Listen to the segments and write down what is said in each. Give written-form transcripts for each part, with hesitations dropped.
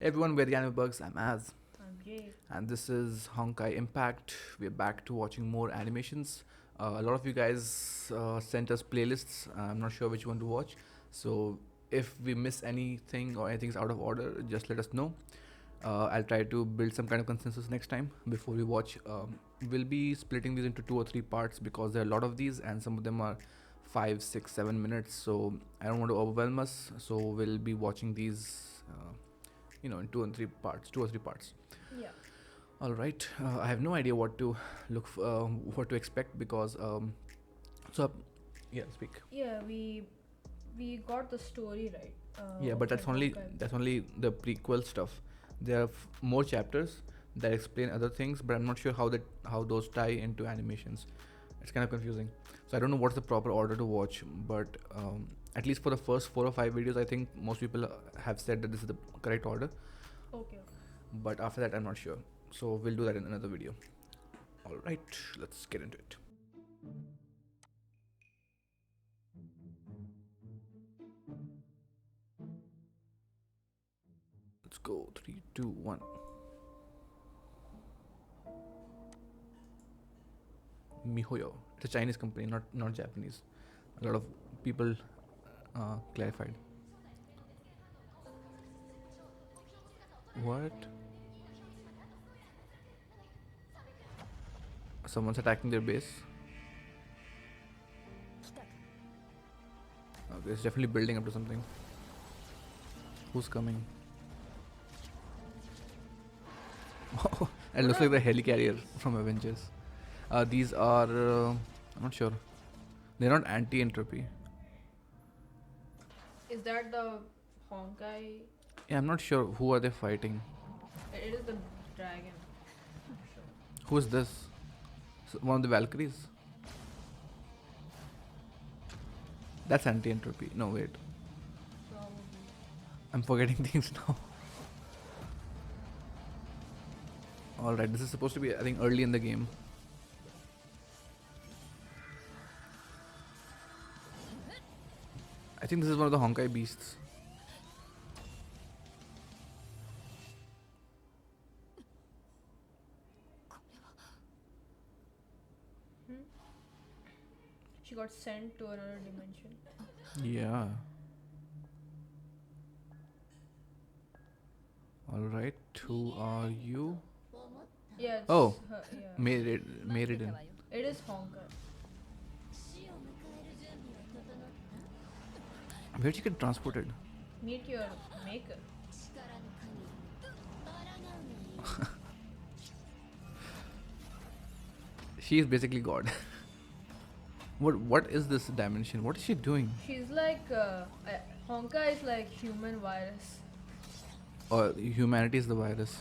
Everyone, we're the Anime Bugs. I'm Az, I'm Jay. and this is Honkai Impact. We're back to watching more animations. A lot of you guys sent us playlists. I'm not sure which one to watch. So if we miss anything or anything's out of order, just let us know. I'll try to build some kind of consensus next time before we watch. We'll be splitting these into 2 or 3 parts because there are a lot of these, and some of them are 5, 6, 7 minutes. So I don't want to overwhelm us. So we'll be watching these. In 2 or 3 parts. Yeah. All right. I have no idea what to what to expect because so yeah, speak. Yeah, we got the story right. Yeah, but that's in only Honkai. that's only the prequel stuff. There are more chapters that explain other things, but I'm not sure how those tie into animations. It's kind of confusing. So I don't know what's the proper order to watch, but at least for the first 4 or 5 videos, I think most people have said that this is the correct order. Okay. But after that, I'm not sure. So we'll do that in another video. All right, let's get into it. Let's go. 3, 2, 1. Mihoyo. It's a Chinese company, not Japanese. A lot of people clarified. What? Someone's attacking their base. Okay, it's definitely building up to something. Who's coming? It looks like the helicarrier from Avengers. These are I'm not sure. They're not anti-entropy. Is that the Honkai? Yeah, I'm not sure who are they fighting. It is the dragon. Who is this? One of the Valkyries? That's anti-entropy. No, wait. Probably. I'm forgetting things now. Alright, this is supposed to be, I think, early in the game. I think this is one of the Honkai beasts. She got sent to another dimension. Yeah. Alright, who are you? Yeah. It's Oh, her, yeah. Meriden. It is Honkai. Where'd she get transported? Meet your maker. She is basically God. What is this dimension? What is she doing? She's like Honkai is like human virus. Or humanity is the virus.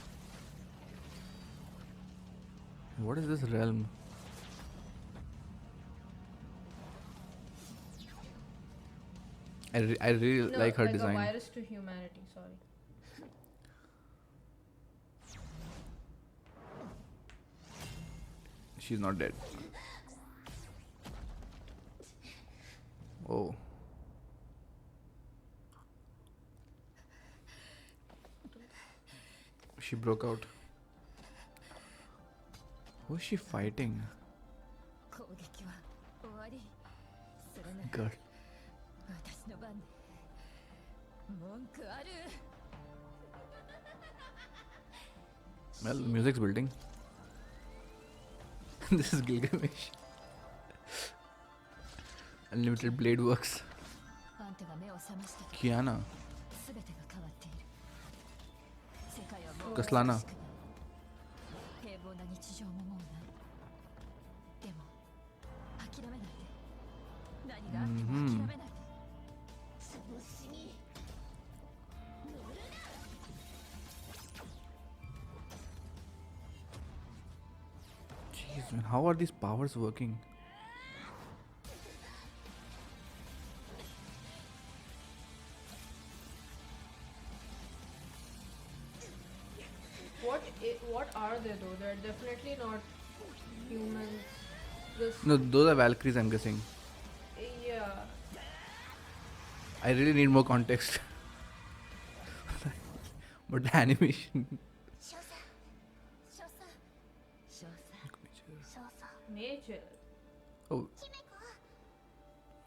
What is this realm? I really No, like her like design. a virus to humanity. Sorry. She's not dead. Oh. She broke out. Who is she fighting? Girl. Well, music's building. This is Gilgamesh. Unlimited Blade Works. Kiana. Kaslana. Jeez, man, how are these powers working? What are they though? They're definitely not humans. This No, those are Valkyries, I'm guessing. yeah. I really need more context. But the animation. 少佐少佐少佐 Major. Oh 姫子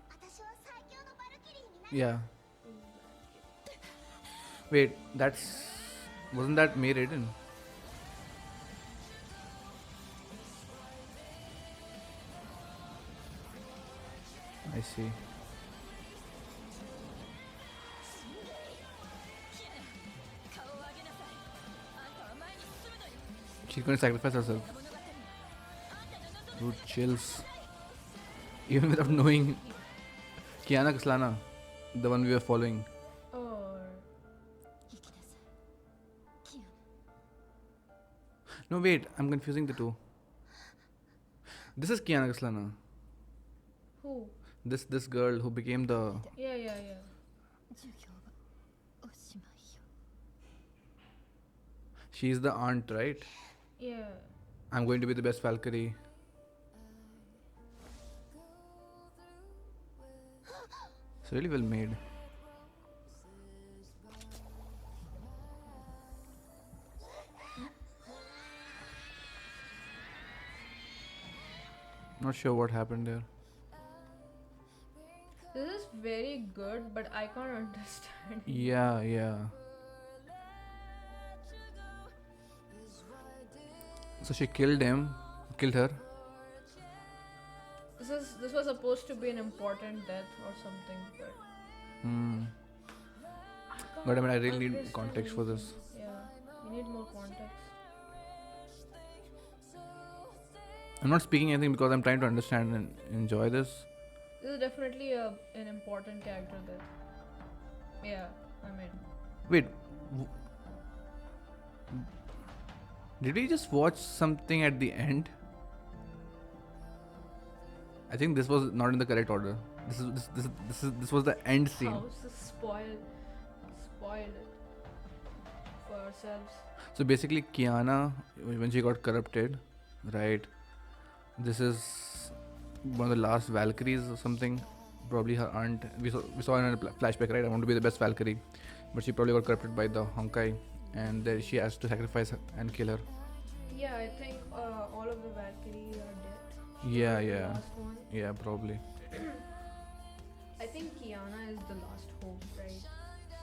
私は最強のバルキリーになる yeah. Wait, that's wasn't that May Raiden? I see. She's going to sacrifice herself. Dude, chills. Even without knowing Kiana Kaslana, the one we were following. Or 行きなさいキヨ No, wait, I'm confusing the two. This is Kiana Kaslana. who? This girl who became the. Yeah. 授業はおしまいよ She's the aunt, right? Yeah. I'm going to be the best Valkyrie. It's really well made. Not sure what happened there. This is very good, but I can't understand. Yeah. So she killed her. This was supposed to be an important death or something, but Hmm. I But I can't mean, I really need understand context for this. anything. Yeah, we need more context. I'm not speaking anything because I'm trying to understand and enjoy this. This is definitely an important character death. Yeah, I mean, Wait. Did we just watch something at the end? I think this was not in the correct order. This was the end scene. how's this spoiled it for ourselves? So basically, Kiana, when she got corrupted, right? This is one of the last Valkyries or something. Probably her aunt. We saw in a flashback, right? I want to be the best Valkyrie, but she probably got corrupted by the Honkai, and then she has to sacrifice her and kill her. Yeah, I think all of the Valkyries are dead. Yeah, The yeah, last one. yeah, probably. I think Kiana is the last hope, right?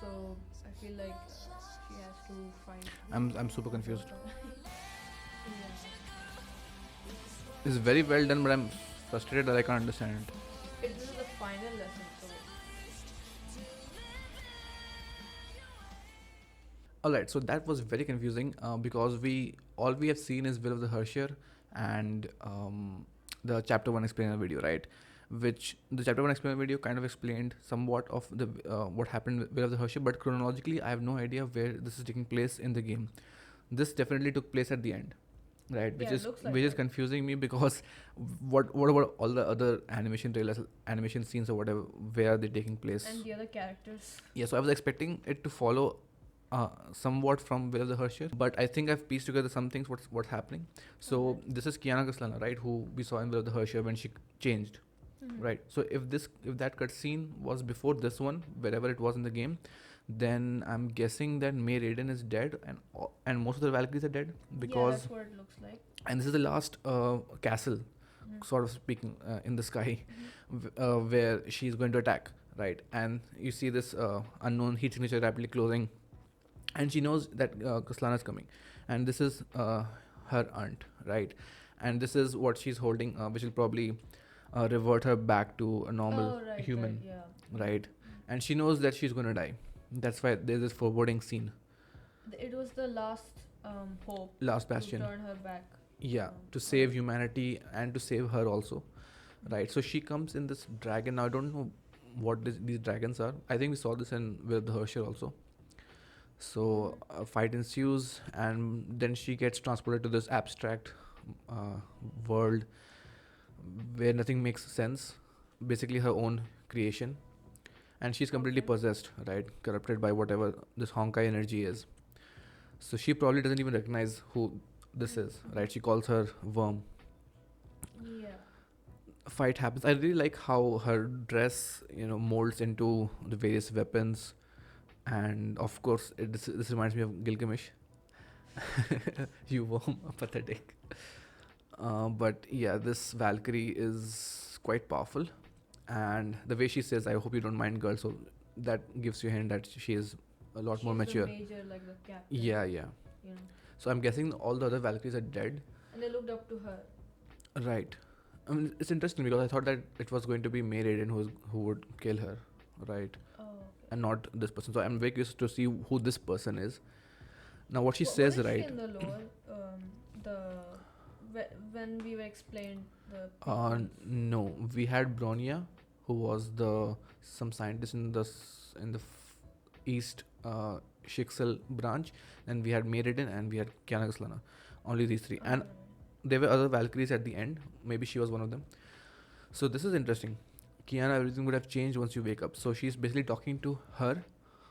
So I feel like she has to fight. I'm super confused. Yeah. It's very well done, but I'm frustrated that I can't understand it. This is the final lesson, so Alright, so that was very confusing because all we have seen is Will of the Herscher and the chapter 1 explainer video, right? Which the chapter 1 explainer video kind of explained somewhat of the what happened with Will of the Herscher, but chronologically I have no idea where this is taking place in the game. This definitely took place at the end, right? Yeah, it looks like which is that. confusing me because what about all the other animation trailers, animation scenes or whatever? Where are they taking place? and the other characters. Yeah, so I was expecting it to follow somewhat from Will of the Herscher, but I think I've pieced together some things. What's happening? So Okay. this is Kiana Kaslana, right? Who we saw in Will of the Herscher when she changed, Mhm. right? So if that cutscene was before this one, wherever it was in the game, then I'm guessing that May Raiden is dead and most of the Valkyries are dead Yeah, because that's what it looks like. and this is the last castle, Mhm. sort of speaking, in the sky, Mhm. where she's going to attack, right? And you see this unknown heat signature rapidly closing, and she knows that Kaslana is coming, and this is her aunt, right? And this is what she's holding, which will probably revert her back to a normal Oh, right, human, right, yeah. right? And she knows that she's gonna die. That's why there's this foreboding scene. It was the last hope Last to bastion. turn her back. Yeah, to save humanity and to save her also, right? So she comes in this dragon. Now I don't know what these dragons are. I think we saw this in with the Herscher also. So a fight ensues, and then she gets transported to this abstract world where nothing makes sense. Basically, her own creation, and she's completely Okay. possessed, right? Corrupted by whatever this Honkai energy is. So she probably doesn't even recognize who this is, right? She calls her worm. Yeah. Fight happens. I really like how her dress, molds into the various weapons, And of course, this reminds me of Gilgamesh. You worm, pathetic. But yeah, this Valkyrie is quite powerful, and the way she says, "I hope you don't mind, girl," so that gives you a hint that she is a lot more She's the mature. major, like the captain. Yeah, yeah. You know, So I'm guessing all the other Valkyries are dead. and they looked up to her. Right. I mean, it's interesting because I thought that it was going to be Maiden who would kill her, right? Oh, okay. And not this person. So I'm very curious to see who this person is. Now, what she What says, is right? she in the lore? The when we were explained the. Uh, prequels? no, we had Bronya, who was the some scientist in east Shixel branch, and we had Meriden and we had Kiana Kaslana. Only these three, and Alright. there were other Valkyries at the end. Maybe she was one of them. So this is interesting. Kiana, everything would have changed once you wake up. So she's basically talking to her.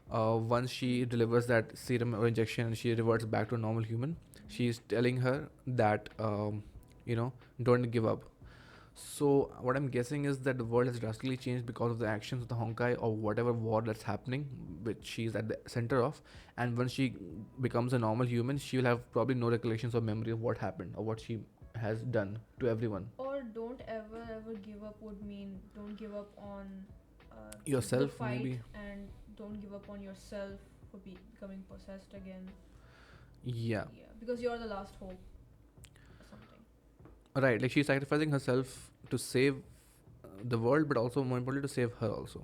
Once she delivers that serum or injection, she reverts back to a normal human. She's telling her that don't give up. So what I'm guessing is that the world has drastically changed because of the actions of the Honkai or whatever war that's happening, which she's at the center of. And when she becomes a normal human, she will have probably no recollections or memory of what happened or what she has done to everyone. Or don't ever give up would mean don't give up on Yourself, the fight, maybe. and don't give up on yourself for becoming possessed again. Yeah. Yeah, because you're the last hope or something. Right. Like she's sacrificing herself to save the world, but also more importantly to save her also.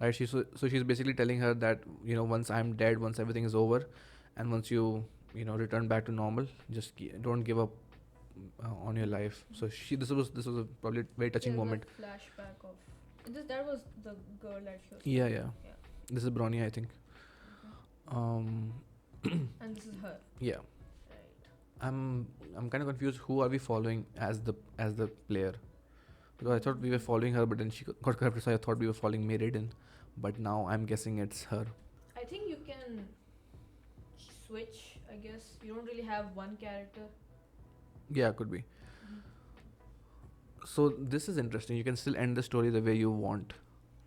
Right. So she's basically telling her that once I'm dead, once everything is over, and once you return back to normal, just don't give up on your life. So this was a probably very touching There's moment. a flashback of that was the girl that she was. Yeah, yeah. Yeah. This is Bronya, I think. Um, And this is her. yeah. Right. I'm kind of confused. Who are we following as the player? Because I thought we were following her, but then she got corrupted, so I thought we were following Meriden. But now I'm guessing it's her. I think you can switch. I guess you don't really have one character. Yeah, could be. So this is interesting. You can still end the story the way you want.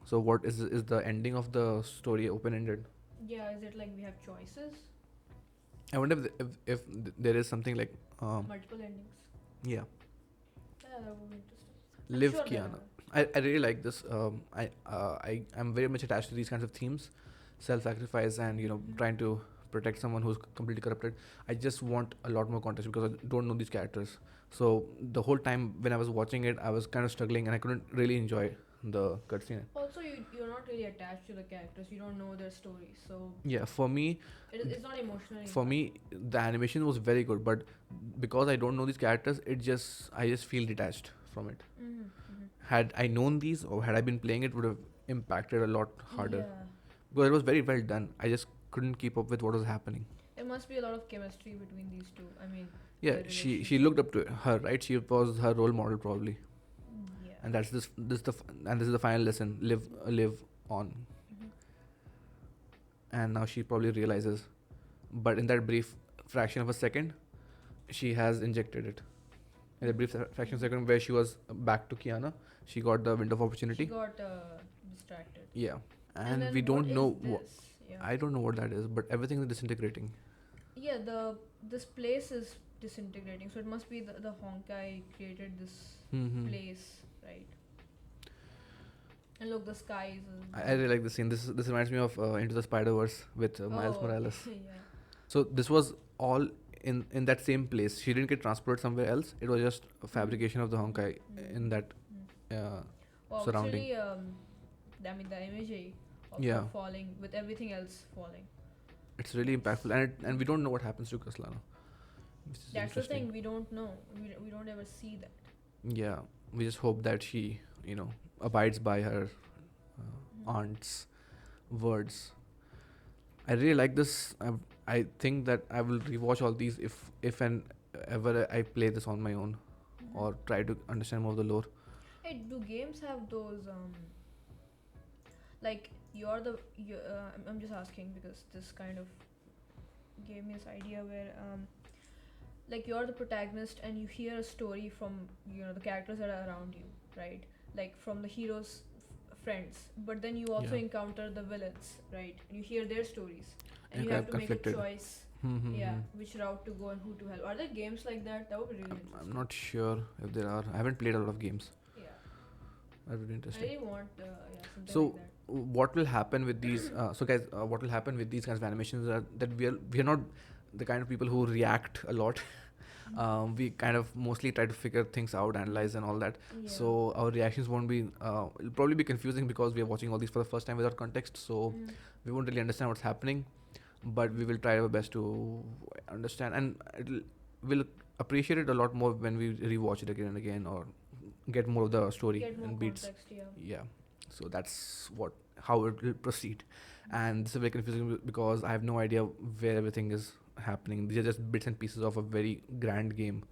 So what is the ending of the story open ended? Yeah, is it like we have choices? I wonder if there is something like Multiple endings. yeah, Yeah, that would be interesting. I'm live sure there Kiana. are. I really like this. I'm very much attached to these kinds of themes, self-sacrifice and trying to protect someone who's completely corrupted. I just want a lot more context because I don't know these characters. So the whole time when I was watching it, I was kind of struggling and I couldn't really enjoy the cutscene. Also, you're not really attached to the characters. You don't know their story, so Yeah, for me, it's not emotional. for me, the animation was very good, but because I don't know these characters, I just feel detached from it. Had I known these or had I been playing it, would have impacted a lot harder. Yeah. Because it was very well done. I just couldn't keep up with what was happening. There must be a lot of chemistry between these two. I mean, Yeah, their she relationship. looked up to her, right? She was her role model probably, Yeah. and that's this is the final lesson. Live on, Mhm. and now she probably realizes, but in that brief fraction of a second, she has injected it. In the brief fraction of a second where she was back to Kiana, she got the window of She opportunity. got distracted. Yeah, and then we don't what know. is this? Yeah. I don't know what that is, but everything is disintegrating. Yeah, this place is disintegrating, so it must be the Honkai created this Mm-hmm. place, right? And look, the skies. I really like the scene. This reminds me of Into the Spider-Verse with Miles Oh, Morales. yeah. So this was all in that same place. She didn't get transported somewhere else. It was just a fabrication of the Honkai in that Wow, surrounding. it's really, I mean, the imagery of Yeah. her falling with everything else falling. It's really impactful, and we don't know what happens to Kaslana. Which is That's the interesting. thing, we don't know. We don't ever see that. Yeah, we just hope that she abides by her aunt's words. I really like this. I think that I will rewatch all these if and ever I play this on my own or try to understand more of the lore. Hey, do games have those like I'm just asking because this kind of gave me this idea where like you're the protagonist and you hear a story from the characters that are around you, right? Like from the hero's friends, but then you also Yeah. encounter the villains, right? And you hear their stories, and Yeah, you kind have of to make a conflicted. choice. Yeah, which route to go and who to help. Are there games like that? That would be really I'm interesting. not sure if there are. I haven't played a lot of games. Yeah, That would be I interesting. really want yeah, something So, like that. what will happen with these? So, guys, what will happen with these kinds of animations are that we are not the kind of people who react a lot. We kind of mostly try to figure things out, analyze, and all that. Yeah. So our reactions won't be. It'll probably be confusing because we are watching all these for the first time without context. So we won't really understand what's happening, but we will try our best to understand, and we'll appreciate it a lot more when we rewatch it again and again, or get more of the story Get more and beats. context. Yeah. Yeah. So that's how it will proceed, and this is very confusing because I have no idea where everything is happening. These are just bits and pieces of a very grand game.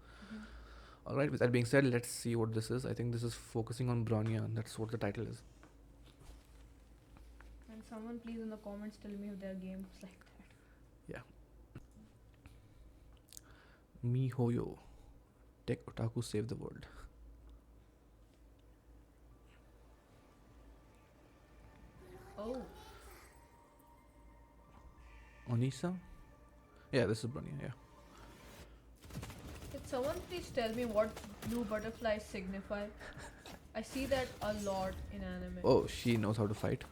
All right. With that being said, let's see what this is. I think this is focusing on Bronya. That's what the title is. And someone please in the comments tell me if there are games like that. MiHoYo, Tech Otaku Save the World. Oh, Onisa? Yeah, this is Bronya. Yeah. could someone please tell me what blue butterflies signify? I see that a lot in anime. Oh, she knows how to fight.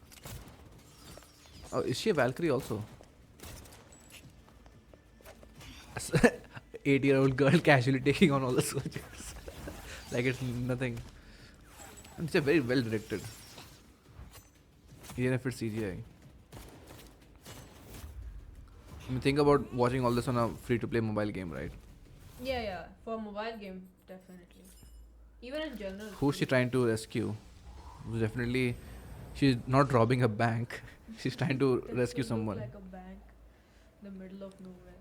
Oh, is she a Valkyrie also? 8-year-old girl casually taking on all the soldiers. Like it's nothing. And it's a very well directed. Even if it's CGI. I mean, think about watching all this on a free to play mobile game, right? Yeah, for a mobile game, definitely. Even in general. Who's she trying to rescue? Definitely, she's not robbing a bank. She's trying to That rescue could look someone. like a bank, the middle of nowhere.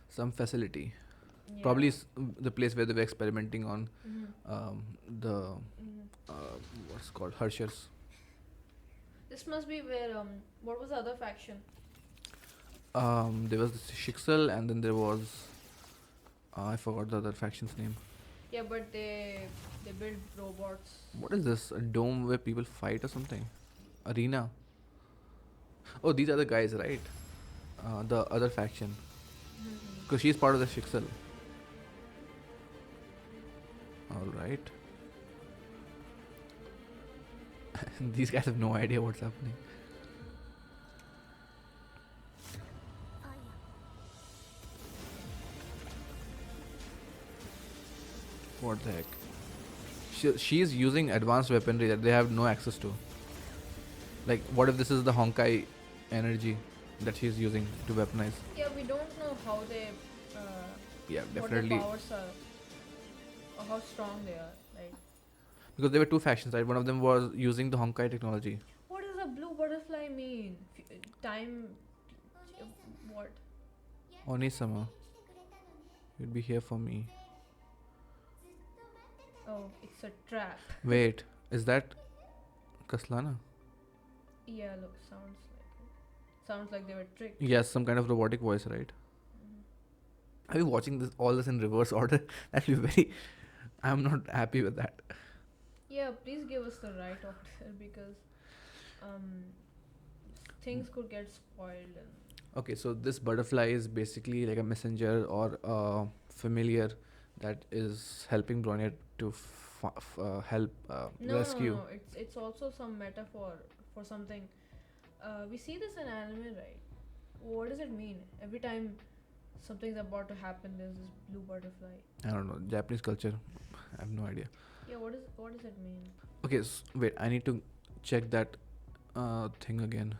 Some facility. Yeah. Probably the place where they were experimenting on the what's called Herschers. This must be where what was the other faction? There was the Shixel, and then there was I forgot the other faction's name. Yeah, but they build robots. What is this? A dome where people fight or something? Arena. Oh, these are the guys, right? The other faction. Because she's part of the Shixel. Alright. These guys have no idea what's happening. What the heck? She is using advanced weaponry that they have no access to. Like, what if this is the Honkai energy that she's using to weaponize? Yeah, we don't know how they. Yeah, what their definitely. powers are, or how strong they are. Right. Because there were two factions, right? One of them was using the Honkai technology. What does a blue butterfly mean? Time. What? Onisama, you'd be here for me. Oh, it's a trap. Wait, is that Kaslana? Yeah, look, sounds like they were tricked. Yes, some kind of robotic voice, right? Are you watching all this in reverse order? That'll be very. I'm not happy with that. Yeah, please give us the right order because things could get spoiled. Okay, so this butterfly is basically like a messenger or a familiar that is helping Bronya to help rescue. No. It's also some metaphor for something. We see this in anime, right? What does it mean? Every time something's about to happen, there's this blue butterfly. I don't know, Japanese culture. I have no idea. Yeah, what does it mean? Okay, wait, I need to check that thing again.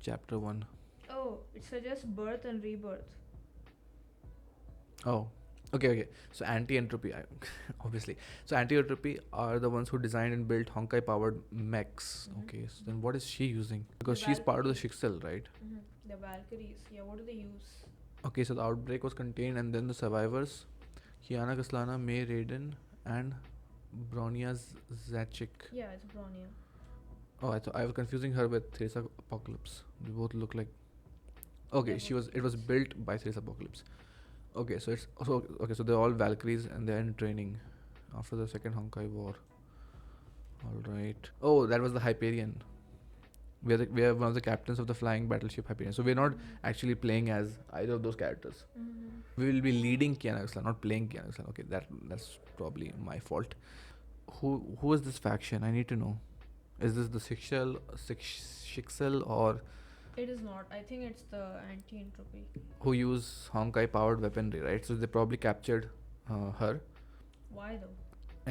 Chapter 1. Oh, it suggests birth and rebirth. Oh, okay. So anti-entropy, obviously. So anti-entropy are the ones who designed and built Honkai-powered mechs. Okay, so then what is she using? Because she's part of the Shixel, right? The Valkyries. Yeah, what do they use? Okay, so the outbreak was contained, and then the survivors, Kiana, Kaslana, May, Raiden, and Bronya Zachik. Yeah, it's Bronya. Oh, I was confusing her with Thrace Apocalypse. They both look like. Okay, it was built by Thrace Apocalypse. Okay, so so they're all Valkyries and they're in training after the second Honkai War. All right. Oh, that was the Hyperion. We are one of the captains of the flying battleship Hyperion. So we're not actually playing as either of those characters. Mm-hmm. We will be leading Kiana Islam, not playing Kiana Islam. Okay, that's probably my fault. Who is this faction? I need to know. Is this the Sixel or It is not. I think it's the anti-entropy. who use Honkai powered weaponry, right? So they probably captured her, Why though?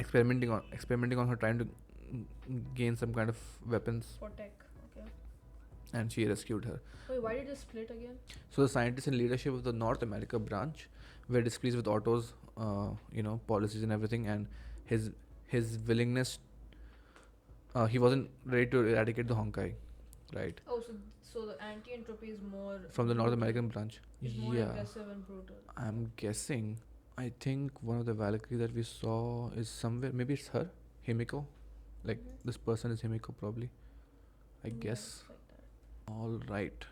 experimenting on her, trying to gain some kind of weapons, For tech. Okay. and she rescued her. Wait, why did it split again? So the scientists in leadership of the North America branch were displeased with Otto's, policies and everything, and his willingness. He wasn't ready to eradicate the Honkai, right? Oh, so the anti-entropy is more From the North brutal. American branch. It's more Yeah, aggressive and brutal. I'm guessing. I think one of the Valkyrie that we saw is somewhere. Maybe it's her, Himiko. Like Mhm. this person is Himiko, probably. I Yeah, guess. it's like that. All right,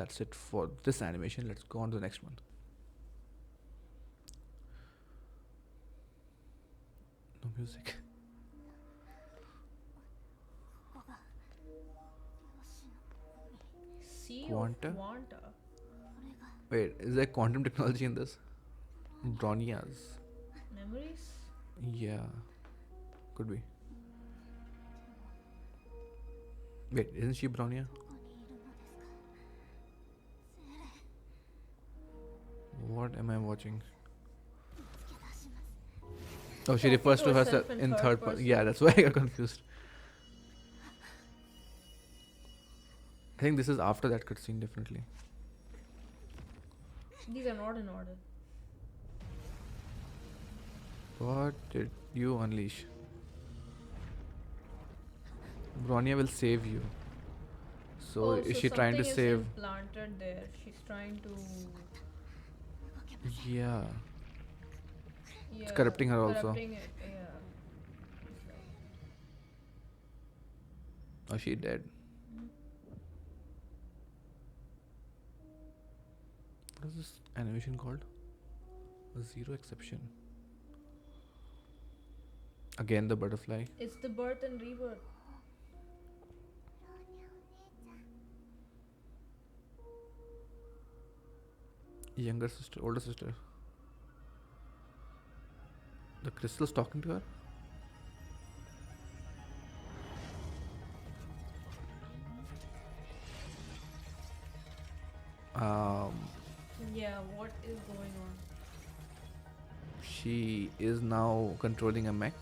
that's it for this animation. Let's go on to the next one. No music. ここが吉野 Sea Quanta? of Quanta. これが Wait, is there quantum technology in this? Bronyas. Memories? Yeah, could be. Wait, isn't she Bronya? ここにいるのですかセーレ What am I watching? 見つけ出します Oh, she Talking refers to to herself herself in in third third person. person. Yeah, that's why I got confused. I think this is after that cutscene, definitely. These are not in order. What did you unleash? Bronya will save you. So Oh, is she trying to something is save? implanted there. She's trying to. 動けません Yeah. Yeah, corrupting her also. corrupting it, yeah. It's like- Oh, she dead. What is this animation called? A zero exception. Again the butterfly. It's the birth and rebirth. ローニャお姉ちゃん Younger sister, older sister. The crystal's talking to her? Yeah, what is going on? She is now controlling a mech.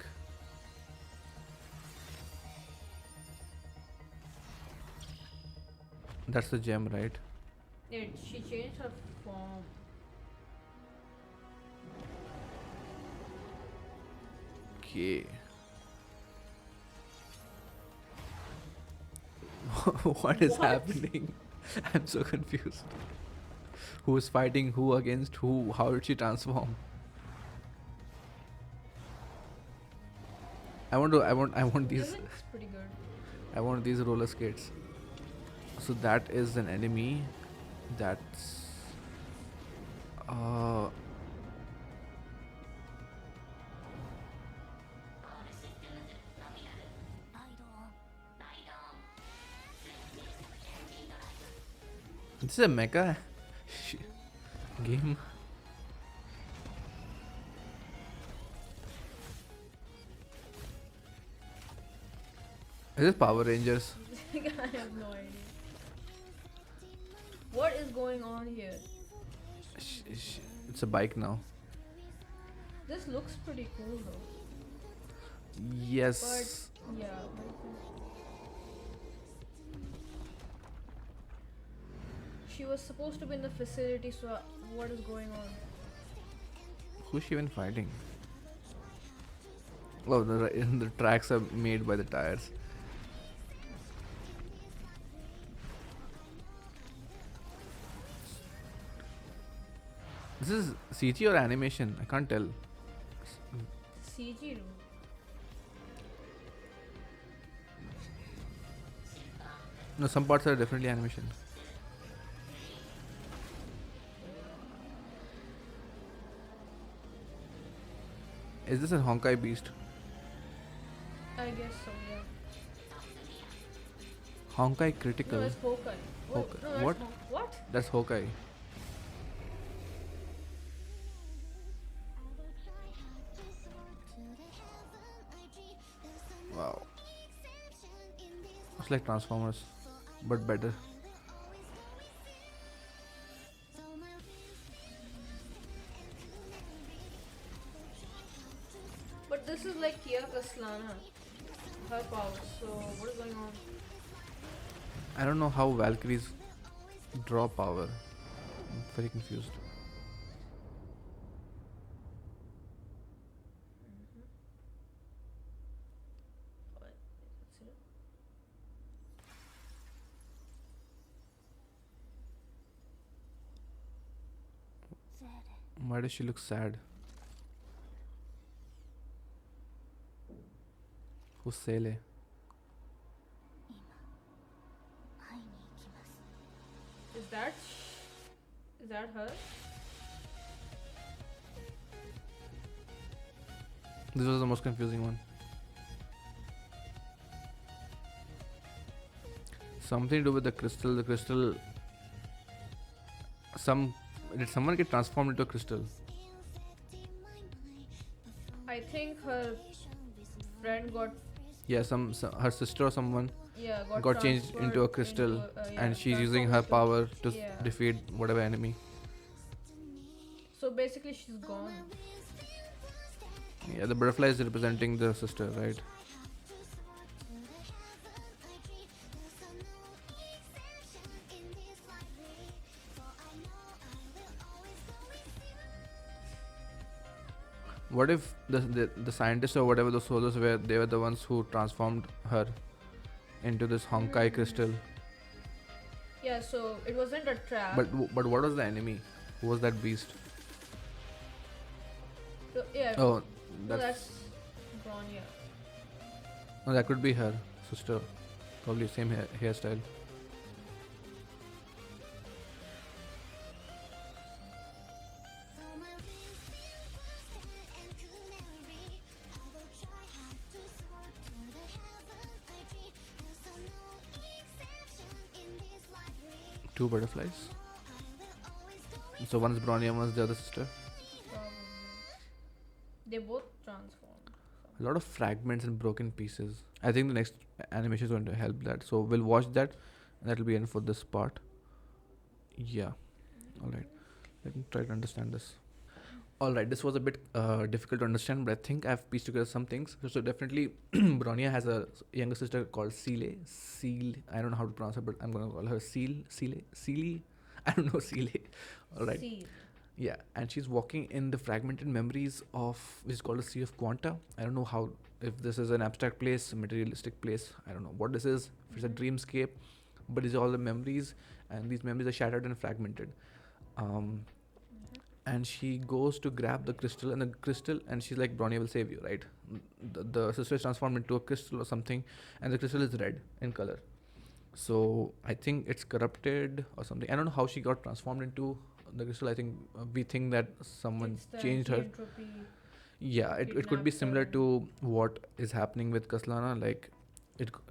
That's the gem, right? Yeah, she changed her form. Okay. What is What? happening? I'm so confused. Who is fighting who against who? How did she transform? I want these. It looks pretty good. I want these roller skates. So that is an enemy. That's uh ライドオン this is a mecha game. Is it Power Rangers? I have no idea. What is going on here? It's a bike now. This looks pretty cool though. Yes. Yeah. She was supposed to be in the facility, so what is going on? Who's she even fighting? Oh, the tracks are made by the tires. This is CG or animation? I can't tell. CG room. No, some parts are definitely animation. Is this a Honkai Beast? I guess so, yeah. Honkai No, Critical. it's Honkai. What? Honkai. No, that's What? What? That's Honkai. Wow. It's like Transformers, but better. But this is like Kia Kaslana. Her power. So what is going on? I don't know how Valkyries draw power. I'm very confused. What? That's it. Why does she look sad? Who's Seele? Is that her? This was the most confusing one. Something to do with the crystal. The crystal. Did someone get transformed into a crystal? I think her friend got Her sister or someone got changed transferred into a crystal, yeah, and she's using transformed her into- power to yeah. defeat whatever enemy. So basically, she's gone. Yeah, the butterfly is representing the sister, right? What if the scientists or whatever the soldiers were, they were the ones who transformed her into this Honkai crystal? Yeah, so it wasn't a trap. But what was the enemy? Who was that beast? So, yeah. Oh, no, that's that's Bronya. no, that could be her sister. Probably same hairstyle. Two butterflies. So one is Bronya, one is the other sister. Probably. They both transformed. A lot of fragments and broken pieces. I think the next animation is going to help that. So we'll watch that, and that will be end for this part. Yeah. All right. Let me try to understand this. All right. This was a bit difficult to understand, but I think I've pieced together some things. So definitely, Bronya has a younger sister called Seele. Seele. I don't know how to pronounce it, but I'm going to call her Seele. I don't know Seele. All right. Seal. Yeah, and she's walking in the fragmented memories of which is called a sea of quanta. I don't know how, if this is an abstract place, a materialistic place. I don't know what this is. If it's a dreamscape, but these are all the memories, and these memories are shattered and fragmented. And she goes to grab the crystal, and she's like, Bronya will save you, right? The sister is transformed into a crystal or something, and the crystal is red in color. So I think it's corrupted or something. I don't know how she got transformed into the crystal. I think we think that someone It's the changed her. anti-entropy. Yeah, it could be kidnapped similar her. to what is happening with Kaslana. Like,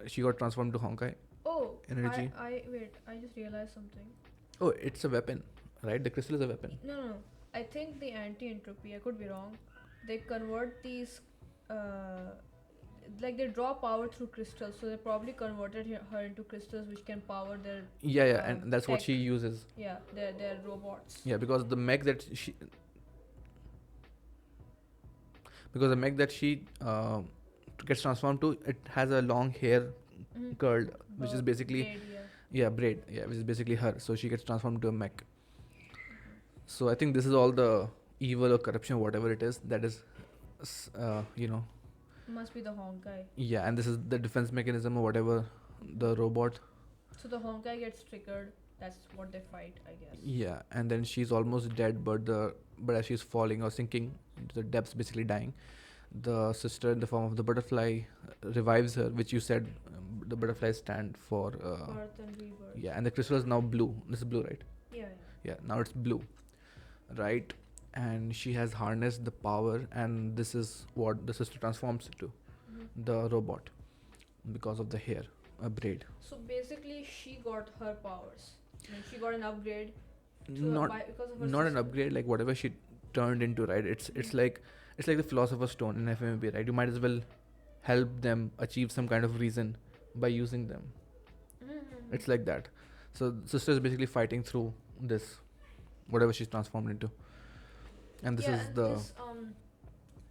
she got transformed to Honkai Oh, energy. I wait. I just realized something. Oh, it's a weapon, right? The crystal is a weapon. No. I think the anti-entropy. I could be wrong. They convert these, like they draw power through crystals. So they probably converted her into crystals, which can power their Yeah, and that's what tech. she uses. their robots. Yeah, because the mech that she gets transformed to, it has a long hair Mhm. curled, which is basically Braid, yeah. braid, which is basically her. So she gets transformed into a mech. So I think this is all the evil or corruption, whatever it is, that is, Must be the Honkai. yeah, and this is the defense mechanism or whatever, the robot. So the Honkai gets triggered. That's what they fight, I guess. Yeah, and then she's almost dead, but as she's falling or sinking into the depths, basically dying, the sister in the form of the butterfly revives her, which you said the butterflies stand for. Birth and rebirth. Yeah, and the crystal is now blue. This is blue, right? Yeah. Yeah, now it's blue, right? And she has harnessed the power, and this is what the sister transforms into. the robot, because of the hair, a braid. So basically, she got her powers. I mean, she got an upgrade Not because of her not an sister. upgrade, like whatever she turned into, right? It's like the philosopher's stone in FMB, right? You might as well help them achieve some kind of reason by using them. It's like that. So sister is basically fighting through this, whatever she's transformed into, and this yeah, is and the this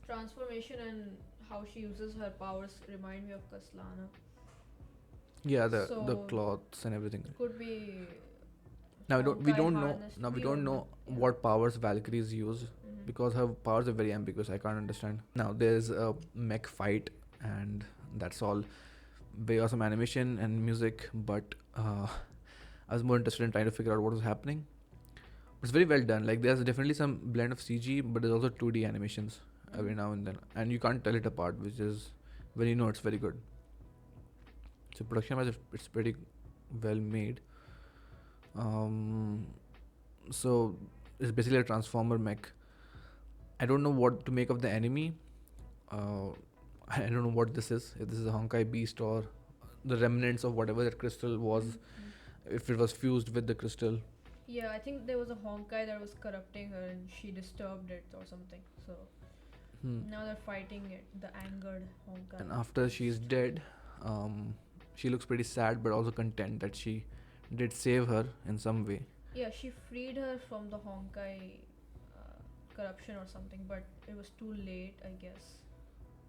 transformation and how she uses her powers remind me of Kaslana. the So cloths and everything. could be. Now we Honkai don't know. harnessed- Now we we don't don't know know, yeah. what powers Valkyries use, because her powers are very ambiguous. I can't understand. Now there's a mech fight, and that's all. Very awesome animation and music, but I was more interested in trying to figure out what was happening. It's very well done. Like there's definitely some blend of CG, but there's also 2D animations every now and then, and you can't tell it apart, which is when you know it's very good. So production wise, it's pretty well made. So it's basically a transformer mech. I don't know what to make of the enemy. I don't know what this is. If this is a Honkai beast or the remnants of whatever that crystal was, if it was fused with the crystal. Yeah, I think there was a Honkai that was corrupting her and she disturbed it or something. So now they're fighting it, the angered Honkai. And after she's dead, she looks pretty sad but also content that she did save her in some way. Yeah, she freed her from the Honkai corruption or something, but it was too late, I guess.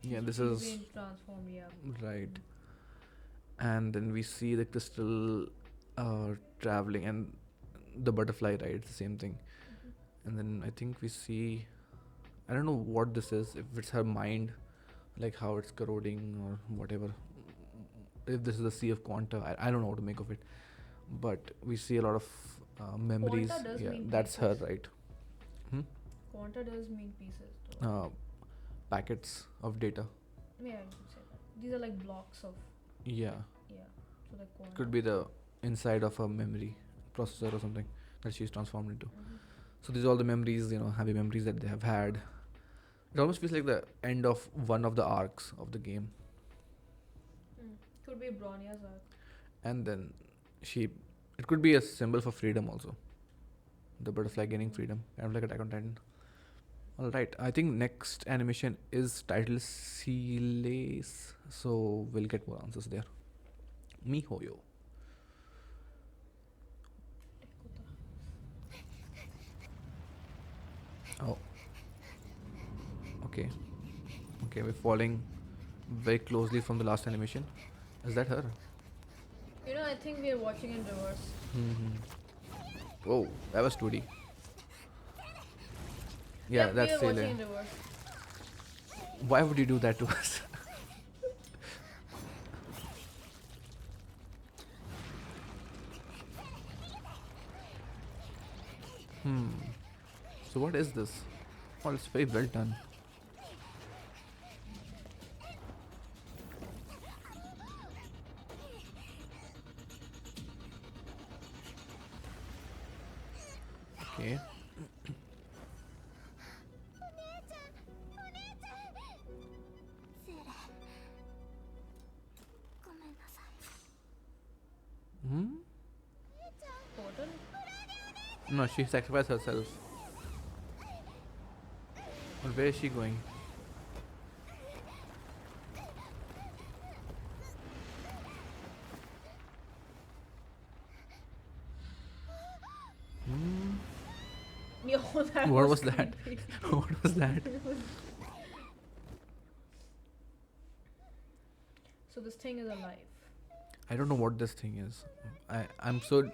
Yeah, this She's is been transformed, yeah. right. And then we see the crystal traveling, and the butterfly, right? It's the same thing. And then I think we see, I don't know what this is, if it's her mind, like how it's corroding or whatever. If this is the Sea of Quanta, I don't know what to make of it. But we see a lot of memories. Quanta does Yeah, mean that's her, pieces. right? Quanta does mean pieces, though. Packets of data. Yeah, you could say that. These are like blocks of, Yeah, yeah. So like Quanta. could be the inside of a memory processor or something that she's transformed into. So these are all the memories, happy memories that they have had. It almost feels like the end of one of the arcs of the game. Could be Bronya's arc. And then it could be a symbol for freedom also. The butterfly gaining freedom, kind of like Attack on Titan. Alright, I think next animation is titled Seele, so we'll get more answers there. Mihoyo. Oh. Okay, we're falling very closely from the last animation. Is that her? I think we are watching in reverse. Whoa, that was 2D. Yeah, we that's are watching Seele. in reverse. Why would you do that to us? So what is this? Oh, it's very well done. Okay. Portal? No, she sacrificed herself. But where is she going? Yo, that What was that? creepy. What was that? So this thing is alive. I don't know what this thing is. I'm so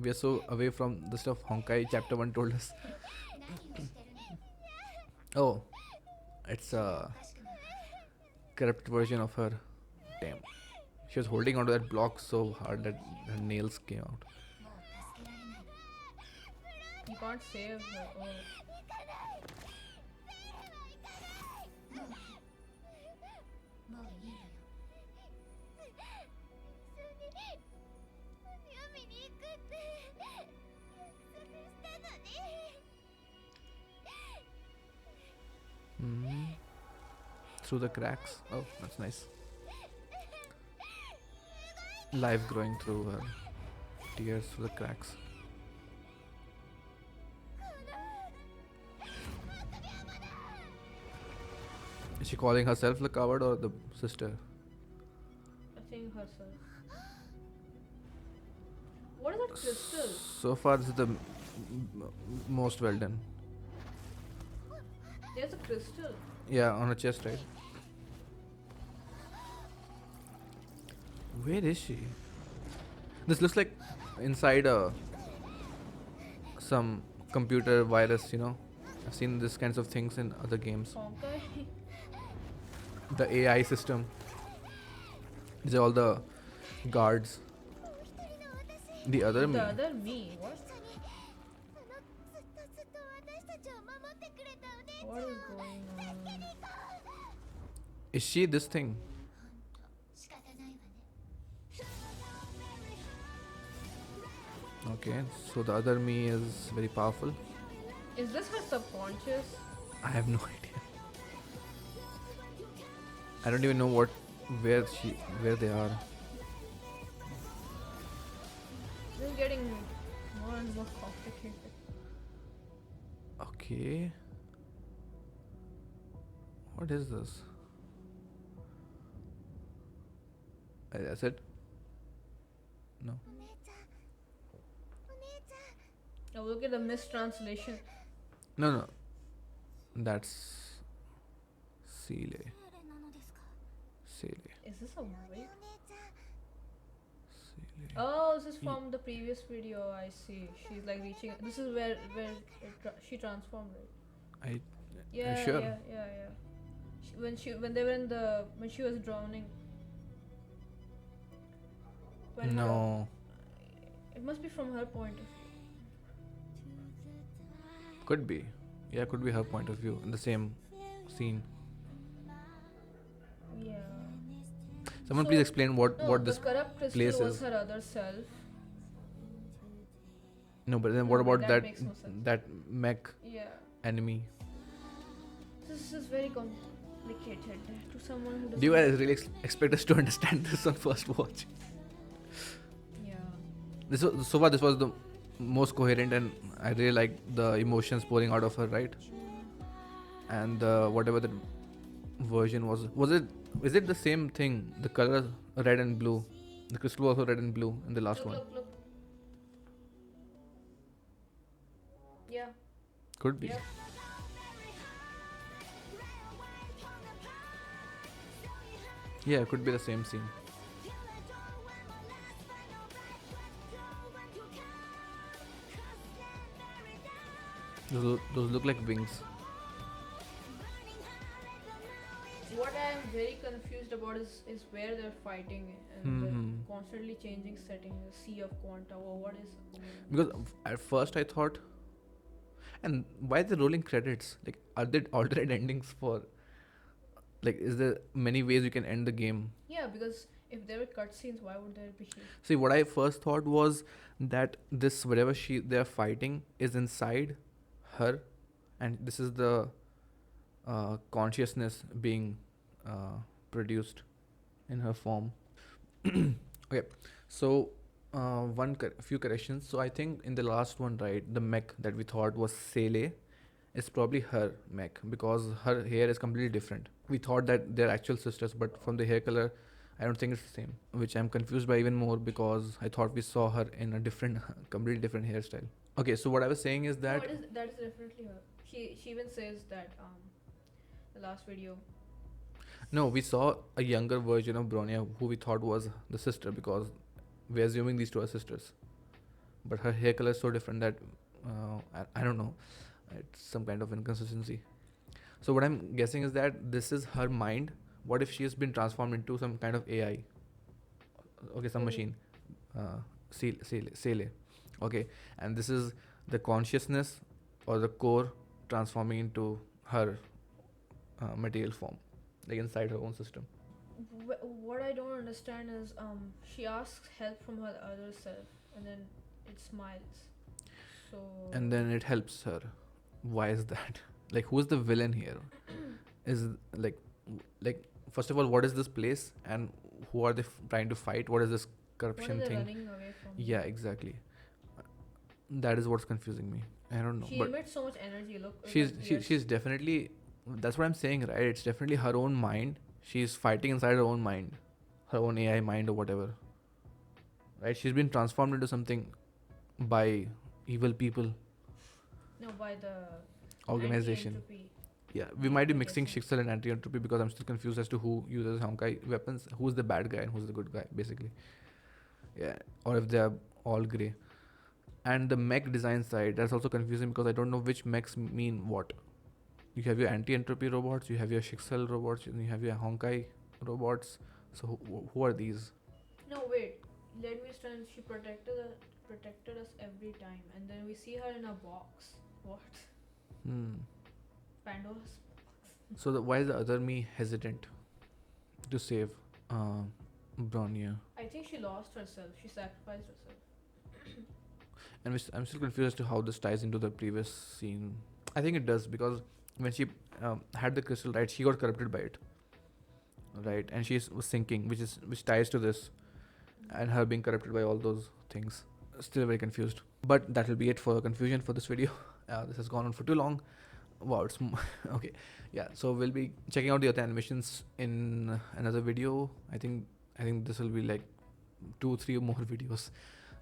we are so away from the stuff Honkai Chapter 1 told us. Oh, it's a corrupt version of her. Damn. She was holding onto that block so hard that her nails came out. You can't save her. Oh. through the cracks. Oh, that's nice. Life growing through her tears through the cracks. Is she calling herself the coward or the sister? I think herself. What is that crystal? So far, this is the most well done. There's a crystal. Yeah, on her chest, right? Where is she? This looks like inside some computer virus, you know. I've seen these kinds of things in other games. Honkai. The AI system. These are all the guards. The other me. The other me. What? What is going on? Is she this thing? Okay, so the other me is very powerful. Is this her subconscious? I have no idea. I don't even know where they are. This is getting more and more complicated. Okay. What is this? That's it? No. Oh, look at the mistranslation. No. That's Seele. Seele. Is this a movie? Seele. Oh, this is from the previous video. I see. She's like reaching. This is where she transformed, right? Yeah, sure? yeah. When they were in the when she was drowning. No. It must be from her point of view. Could be. Yeah, could be her point of view in the same scene. Yeah. Someone So- please explain what this the corrupt crystal place was is. her other self. No, but then what No, about that that makes no sense. that mech Yeah. enemy? This is very complicated to someone who doesn't. Do you guys really expect us to understand this on first watch? Yeah. This was the most coherent, and I really like the emotions pouring out of her, right? And whatever the version was is it the same thing? The color red and blue. The crystal was also red and blue in the last one. Look. Yeah. Could be. Yep. Yeah, it could be the same scene. Those look like wings. What I am very confused about is where they're fighting and Mhm. they're constantly changing setting, the sea of quanta or what is. Because at first I thought, and why the rolling credits? Like, are there alternate endings for? Like, is there many ways you can end the game? Yeah, because if there were cutscenes, why would there be? See, what I first thought was that this whatever they're fighting is inside her, and this is the consciousness being produced in her form. Okay, so few corrections. So I think in the last one, right, the mech that we thought was Seele is probably her mech because her hair is completely different. We thought that they're actual sisters, but from the hair color, I don't think it's the same. Which I'm confused by even more because I thought we saw her in a different, completely different hairstyle. Okay, so what I was saying is that No, that is definitely her. She even says that the last video. no, we saw a younger version of Bronya who we thought was the sister because we're assuming these two are sisters. But her hair color is so different that I don't know. It's some kind of inconsistency. So what I'm guessing is that this is her mind. What if she has been transformed into some kind of AI? Okay, some machine. Seele. Okay, and this is the consciousness or the core transforming into her material form, like inside her own system. What I don't understand is she asks help from her other self and then it smiles. So And then it helps her. Why is that? Like, who's the villain here? Is like, like, first of all, what is this place and who are they trying to fight? What is this What are corruption they thing? running away from? Yeah, exactly. That is what's confusing me. I don't know, She but emits so much energy. Look. she's definitely, that's what I'm saying, right? It's definitely her own mind. She's fighting inside her own mind, her own AI mind or whatever, right? She's been transformed into something by evil people, No, by the organization. anti-entropy. Yeah, we Yeah, might be I mixing guess so. Shixel and anti-entropy because I'm still confused as to who uses Honkai weapons, who's the bad guy and who's the good guy, basically. Yeah, or if they're all grey. And the mech design side, that's also confusing because I don't know which mechs mean what. You have your anti-entropy robots, you have your Shixel robots, and you have your Honkai robots. So who are these? No, wait. Let me stand. She protected us every time, and then we see her in a box. What? Hmm. Pandora's. So why is the other me hesitant to save Bronya? I think she lost herself. She sacrificed herself. And I'm still confused as to how this ties into the previous scene. I think it does because when she had the crystal, right, she got corrupted by it, right, and was sinking, which ties to this, and her being corrupted by all those things. Still very confused. But that will be it for confusion for this video. This has gone on for too long. Wow, it's okay. Yeah, so we'll be checking out the other animations in another video. I think this will be like 2-3 more videos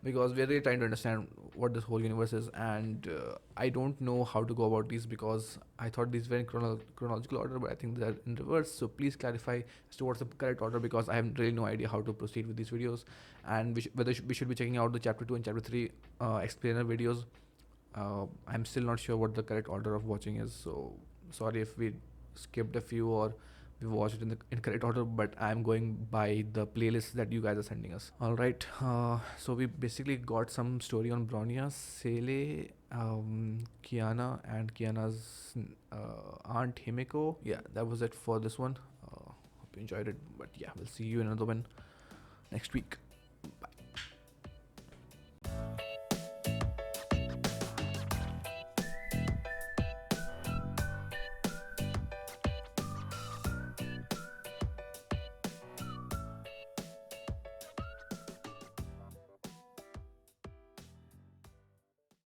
because we're really trying to understand what this whole universe is, and I don't know how to go about these because I thought these were in chronological order, but I think they're in reverse. So please clarify as to what's the correct order because I have really no idea how to proceed with these videos, and whether we should be checking out the chapter 2 and chapter 3 explainer videos. I'm still not sure what the correct order of watching is, so sorry if we skipped a few or we watched it in the incorrect order, but I'm going by the playlist that you guys are sending us. All right, so we basically got some story on Bronya, Seele, Kiana, and Kiana's aunt Himiko. Yeah, that was it for this one. Hope you enjoyed it, but yeah, we'll see you in another one next week.